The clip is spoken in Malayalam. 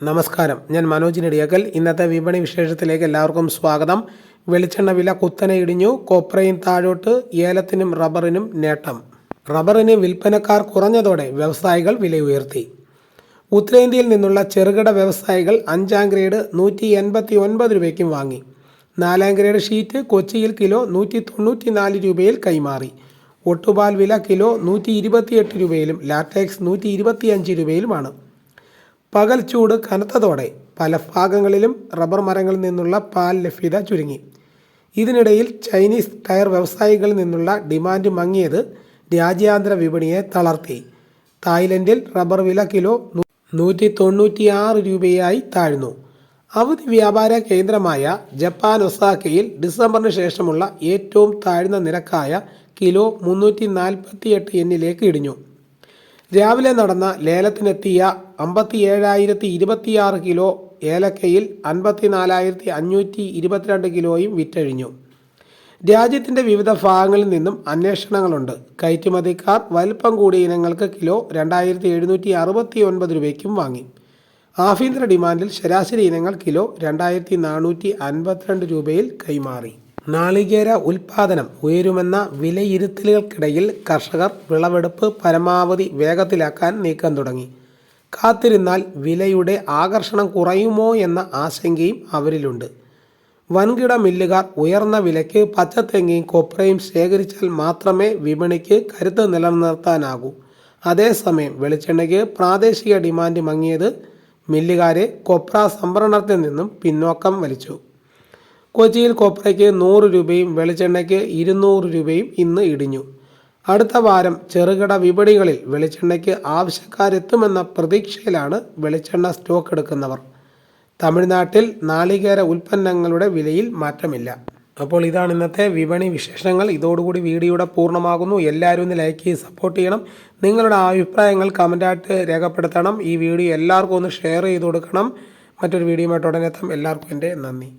നമസ്കാരം, ഞാൻ മനോജ് നെടിയക്കൽ. ഇന്നത്തെ വിപണി വിശേഷത്തിലേക്ക് എല്ലാവർക്കും സ്വാഗതം. വെളിച്ചെണ്ണ വില കുത്തനെ ഇടിഞ്ഞു. കൊപ്രയും താഴോട്ട്, ഏലത്തിനും റബ്ബറിനും നേട്ടം. റബ്ബറിന് വിൽപ്പനക്കാർ കുറഞ്ഞതോടെ വ്യവസായികൾ വില ഉയർത്തി. ഉത്തരേന്ത്യയിൽ നിന്നുള്ള ചെറുകിട വ്യവസായികൾ 5-ാം ഗ്രേഡ് 189 രൂപയ്ക്കും വാങ്ങി. 4-ാം ഗ്രേഡ് ഷീറ്റ് കൊച്ചിയിൽ കിലോ 194 രൂപയിൽ കൈമാറി. ഒട്ടുപാൽ വില കിലോ 128 രൂപയിലും ലാറ്റക്സ് 125 രൂപയിലുമാണ്. പകൽ ചൂട് കനത്തതോടെ പല ഭാഗങ്ങളിലും റബ്ബർ മരങ്ങളിൽ നിന്നുള്ള പാൽ ലഭ്യത ചുരുങ്ങി. ഇതിനിടയിൽ ചൈനീസ് ടയർ വ്യവസായികളിൽ നിന്നുള്ള ഡിമാൻഡ് മങ്ങിയത് രാജ്യാന്തര വിപണിയെ തളർത്തി. തായ്ലൻഡിൽ റബ്ബർ വില കിലോ 196 രൂപയായി താഴ്ന്നു. അവധി വ്യാപാര കേന്ദ്രമായ ജപ്പാൻ ഒസാക്കയിൽ ഡിസംബറിന് ശേഷമുള്ള ഏറ്റവും താഴ്ന്ന നിരക്കായ കിലോ 348 യെന്നിലേക്ക് ഇടിഞ്ഞു. രാവിലെ നടന്ന ലേലത്തിനെത്തിയ 57,026 കിലോ ഏലക്കയിൽ 54,522 കിലോയും വിറ്റഴിഞ്ഞു. രാജ്യത്തിൻ്റെ വിവിധ ഭാഗങ്ങളിൽ നിന്നും അന്വേഷണങ്ങളുണ്ട്. കയറ്റുമതിക്കാർ വലിപ്പം കൂടിയ ഇനങ്ങൾക്ക് കിലോ 2,769 രൂപയ്ക്കും വാങ്ങി. ആഭ്യന്തര ഡിമാൻഡിൽ ശരാശരി ഇനങ്ങൾ കിലോ 2,452 രൂപയിൽ കൈമാറി. നാളികേര ഉൽപ്പാദനം ഉയരുമെന്ന വിലയിരുത്തലുകൾക്കിടയിൽ കർഷകർ വിളവെടുപ്പ് പരമാവധി വേഗത്തിലാക്കാൻ നീക്കം തുടങ്ങി. കാത്തിരുന്നാൽ വിലയുടെ ആകർഷണം കുറയുമോ എന്ന ആശങ്കയും അവരിലുണ്ട്. വൻകിട മില്ലുകാർ ഉയർന്ന വിലയ്ക്ക് പച്ചത്തെങ്ങയും കൊപ്രയും ശേഖരിച്ചാൽ മാത്രമേ വിപണിക്ക് കരുത്ത് നിലനിർത്താനാകൂ. അതേസമയം വെളിച്ചെണ്ണയ്ക്ക് പ്രാദേശിക ഡിമാൻഡ് മങ്ങിയത് മില്ലുകാരെ കൊപ്ര സംഭരണത്തിൽ നിന്നും പിന്നോക്കം വലിച്ചു. കൊച്ചിയിൽ കൊപ്രയ്ക്ക് 100 രൂപയും വെളിച്ചെണ്ണയ്ക്ക് 200 രൂപയും ഇന്ന് ഇടിഞ്ഞു. അടുത്ത വാരം ചെറുകിട വിപണികളിൽ വെളിച്ചെണ്ണയ്ക്ക് ആവശ്യക്കാരെത്തുമെന്ന പ്രതീക്ഷയിലാണ് വെളിച്ചെണ്ണ സ്റ്റോക്ക് എടുക്കുന്നവർ. തമിഴ്നാട്ടിൽ നാളികേര ഉൽപ്പന്നങ്ങളുടെ വിലയിൽ മാറ്റമില്ല. അപ്പോൾ ഇതാണ് ഇന്നത്തെ വിപണി വിശേഷങ്ങൾ. ഇതോടുകൂടി വീഡിയോയുടെ പൂർണ്ണമാകുന്നു. എല്ലാവരും ഒന്ന് ലൈക്ക് ചെയ്ത് സപ്പോർട്ട് ചെയ്യണം. നിങ്ങളുടെ അഭിപ്രായങ്ങൾ കമൻറ്റായിട്ട് രേഖപ്പെടുത്തണം. ഈ വീഡിയോ എല്ലാവർക്കും ഒന്ന് ഷെയർ ചെയ്ത് കൊടുക്കണം. മറ്റൊരു വീഡിയോയുമായിട്ട് ഉടനെ എത്താം. എല്ലാവർക്കും എൻ്റെ നന്ദി.